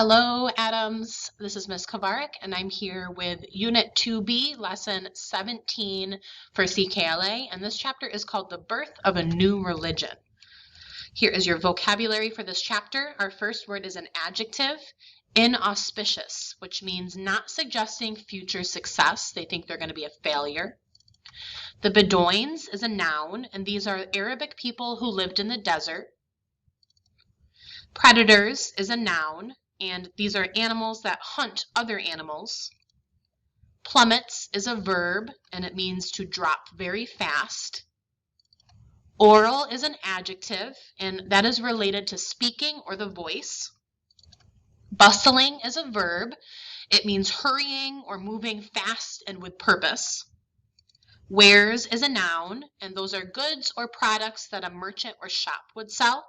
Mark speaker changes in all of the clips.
Speaker 1: Hello, Adams. This is Ms. Kovarik, and I'm here with Unit 2B, Lesson 17 for CKLA, and this chapter is called The Birth of a New Religion. Here is your vocabulary for this chapter. Our first word is an adjective, inauspicious, which means not suggesting future success. They think they're going to be a failure. The Bedouins is a noun, and these are Arabic people who lived in the desert. Predators is a noun, and these are animals that hunt other animals. Plummets is a verb, and it means to drop very fast. Oral is an adjective, and that is related to speaking or the voice. Bustling is a verb. It means hurrying or moving fast and with purpose. Wares is a noun, and those are goods or products that a merchant or shop would sell.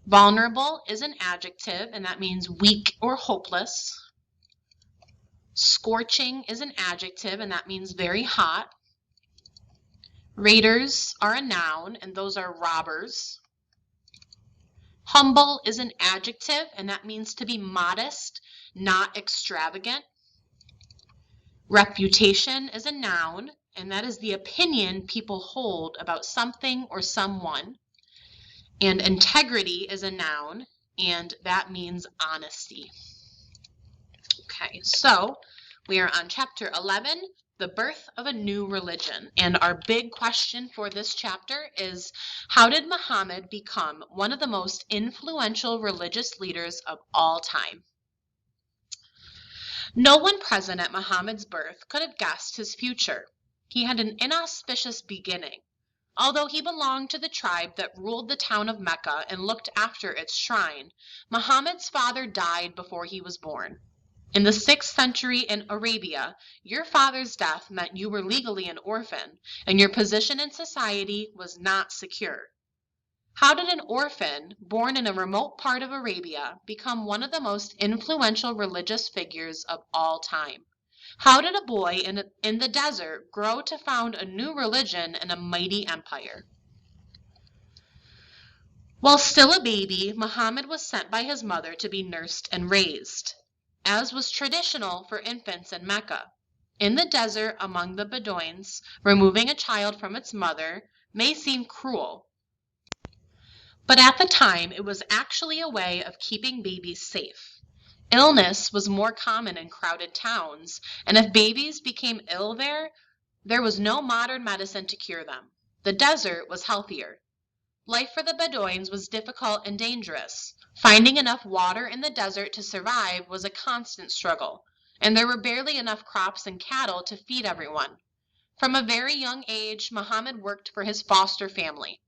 Speaker 1: Vulnerable is an adjective, and that means weak or hopeless. Scorching is an adjective, and that means very hot. Raiders are a noun, and those are robbers. Humble is an adjective, and that means to be modest, not extravagant. Reputation is a noun, and that is the opinion people hold about something or someone. And integrity is a noun, and that means honesty. Okay, so we are on chapter 11, the birth of a new religion. And our big question for this chapter is, how did Muhammad become one of the most influential religious leaders of all time? No one present at Muhammad's birth could have guessed his future. He had an inauspicious beginning. Although he belonged to the tribe that ruled the town of Mecca and looked after its shrine, Muhammad's father died before he was born. In the 6th century in Arabia, your father's death meant you were legally an orphan, and your position in society was not secure. How did an orphan, born in a remote part of Arabia, become one of the most influential religious figures of all time? How did a boy in the desert grow to found a new religion and a mighty empire? While still a baby, Muhammad was sent by his mother to be nursed and raised, as was traditional for infants in Mecca. In the desert among the Bedouins, removing a child from its mother may seem cruel, but at the time it was actually a way of keeping babies safe. Illness was more common in crowded towns, and if babies became ill there was no modern medicine to cure them. The desert was healthier. Life for the Bedouins was difficult and dangerous. Finding enough water in the desert to survive was a constant struggle, and there were barely enough crops and cattle to feed everyone. From a very young age, Muhammad worked for his foster family.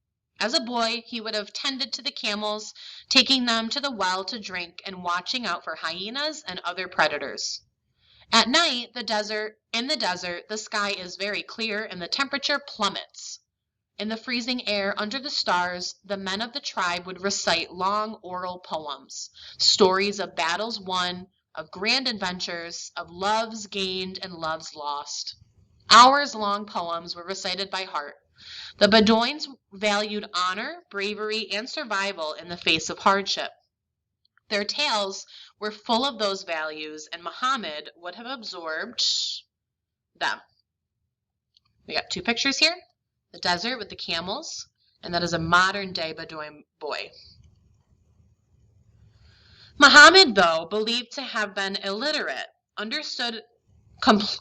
Speaker 1: As a boy, he would have tended to the camels, taking them to the well to drink and watching out for hyenas and other predators. At night, in the desert, the sky is very clear and the temperature plummets. In the freezing air under the stars, the men of the tribe would recite long oral poems, stories of battles won, of grand adventures, of loves gained and loves lost. Hours-long poems were recited by heart. The Bedouins valued honor, bravery, and survival in the face of hardship. Their tales were full of those values, and Muhammad would have absorbed them. We got two pictures here, the desert with the camels, and that is a modern-day Bedouin boy. Muhammad, though believed to have been illiterate, understood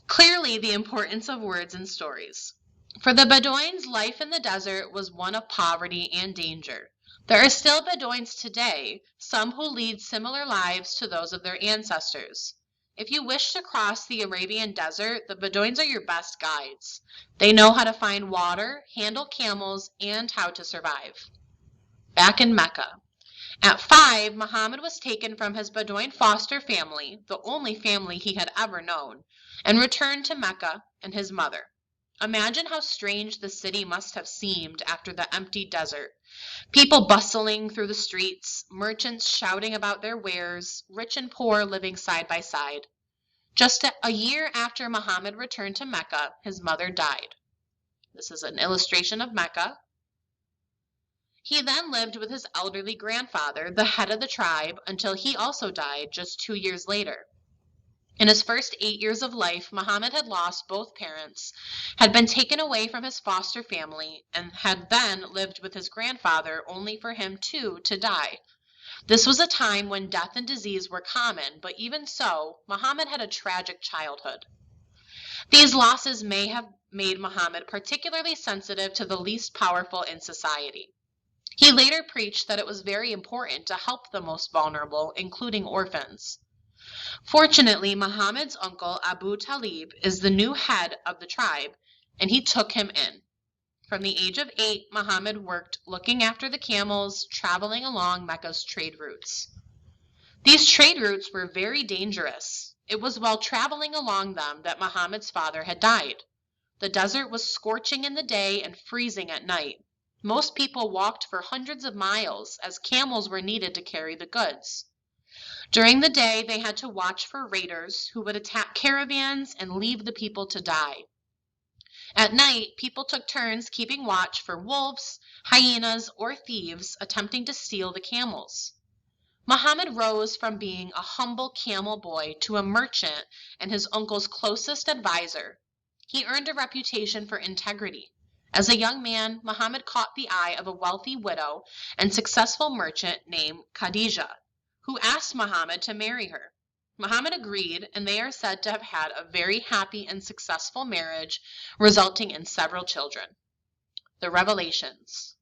Speaker 1: clearly the importance of words and stories. For the Bedouins, life in the desert was one of poverty and danger. There are still Bedouins today, some who lead similar lives to those of their ancestors. If you wish to cross the Arabian desert, the Bedouins are your best guides. They know how to find water, handle camels, and how to survive. Back in Mecca. At 5, Muhammad was taken from his Bedouin foster family, the only family he had ever known, and returned to Mecca and his mother. Imagine how strange the city must have seemed after the empty desert. People bustling through the streets, merchants shouting about their wares, rich and poor living side by side. Just a year after Muhammad returned to Mecca, his mother died. This is an illustration of Mecca. He then lived with his elderly grandfather, the head of the tribe, until he also died just 2 years later. In his first 8 years of life, Muhammad had lost both parents, had been taken away from his foster family, and had then lived with his grandfather only for him too to die. This was a time when death and disease were common, but even so, Muhammad had a tragic childhood. These losses may have made Muhammad particularly sensitive to the least powerful in society. He later preached that it was very important to help the most vulnerable, including orphans. Fortunately, Muhammad's uncle Abu Talib is the new head of the tribe, and he took him in. From the age of 8, Muhammad worked looking after the camels, traveling along Mecca's trade routes. These trade routes were very dangerous. It was while traveling along them that Muhammad's father had died. The desert was scorching in the day and freezing at night. Most people walked for hundreds of miles, as camels were needed to carry the goods. During the day, they had to watch for raiders who would attack caravans and leave the people to die. At night, people took turns keeping watch for wolves, hyenas, or thieves attempting to steal the camels. Muhammad rose from being a humble camel boy to a merchant and his uncle's closest advisor. He earned a reputation for integrity. As a young man, Muhammad caught the eye of a wealthy widow and successful merchant named Khadijah, who asked Muhammad to marry her. Muhammad agreed, and they are said to have had a very happy and successful marriage, resulting in several children. The Revelations.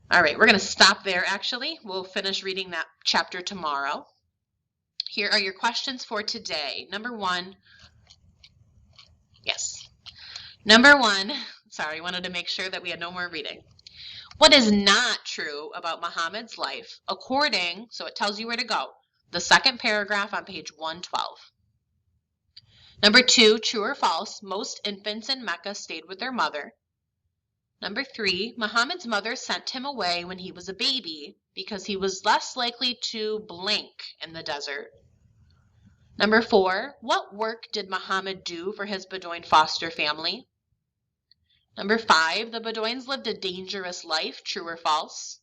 Speaker 1: All right, we're going to stop there, actually. We'll finish reading that chapter tomorrow. Here are your questions for today. Number one, sorry, wanted to make sure that we had no more reading. What is not true about Muhammad's life, according, so it tells you where to go, the second paragraph on page 112. Number 2, true or false, most infants in Mecca stayed with their mother. Number 3, Muhammad's mother sent him away when he was a baby because he was less likely to blank in the desert. Number 4, what work did Muhammad do for his Bedouin foster family? Number 5, the Bedouins lived a dangerous life, true or false?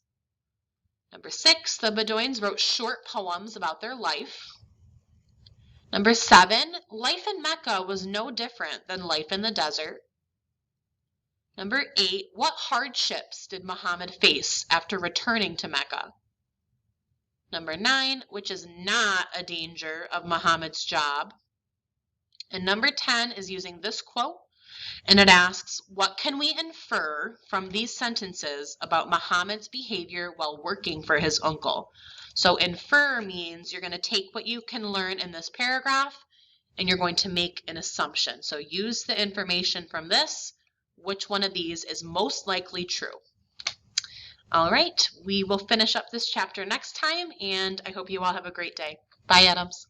Speaker 1: Number 6, the Bedouins wrote short poems about their life. Number 7, life in Mecca was no different than life in the desert. Number 8, what hardships did Muhammad face after returning to Mecca? Number 9, which is not a danger of Muhammad's job? And number 10 is using this quote, and it asks, what can we infer from these sentences about Muhammad's behavior while working for his uncle? So infer means you're going to take what you can learn in this paragraph and you're going to make an assumption. So use the information from this. Which one of these is most likely true? All right, we will finish up this chapter next time, and I hope you all have a great day. Bye, Adams.